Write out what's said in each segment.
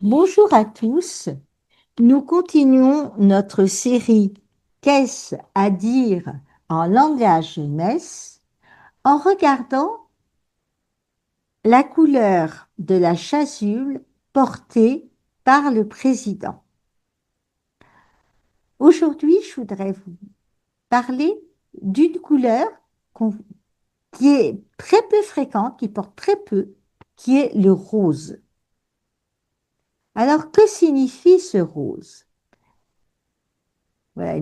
Bonjour à tous. Nous continuons notre série Qu'est-ce à dire en langage jeunesse en regardant la couleur de la chasuble portée par le président. Aujourd'hui, je voudrais vous parler d'une couleur qu'on- qui est très peu fréquente, qui porte très peu, qui est le rose. Alors, que signifie ce rose? Voilà,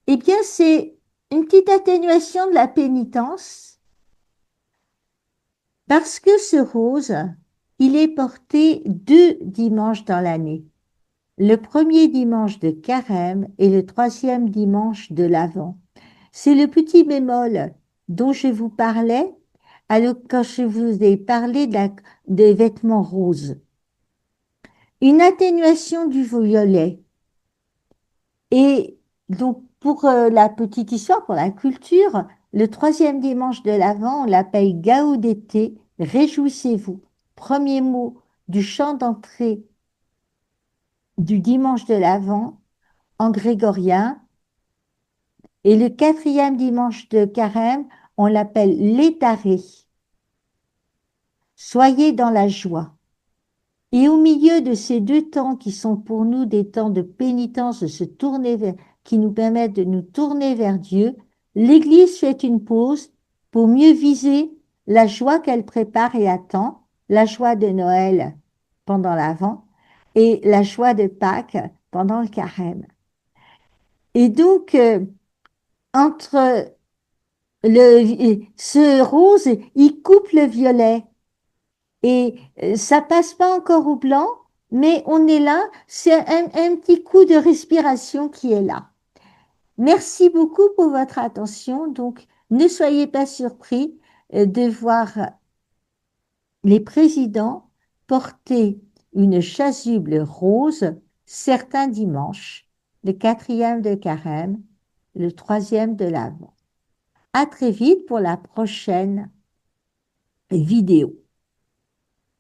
Eh bien, c'est une petite atténuation de la pénitence parce que ce rose, il est porté 2 dimanches dans l'année. Le premier dimanche de Carême et le troisième dimanche de l'Avent. C'est le petit bémol dont je vous parlais quand je vous ai parlé des vêtements roses. Une atténuation du violet. Et donc, pour la petite histoire, pour la culture, le troisième dimanche de l'Avent, on l'appelle Gaudete, réjouissez-vous. Premier mot du chant d'entrée du dimanche de l'Avent en grégorien. Et le quatrième dimanche de Carême, on l'appelle l'étaré. Soyez dans la joie. Et au milieu de ces deux temps qui sont pour nous des temps de pénitence, qui nous permettent de nous tourner vers Dieu, l'Église fait une pause pour mieux viser la joie qu'elle prépare et attend, la joie de Noël pendant l'Avent et la joie de Pâques pendant le Carême. Et donc, entre ce rose, il coupe le violet. Et ça passe pas encore au blanc, mais on est là. C'est un petit coup de respiration qui est là. Merci beaucoup pour votre attention. Donc, ne soyez pas surpris de voir les présidents porter une chasuble rose certains dimanches, le quatrième de Carême, le troisième de l'Avent. À très vite pour la prochaine vidéo.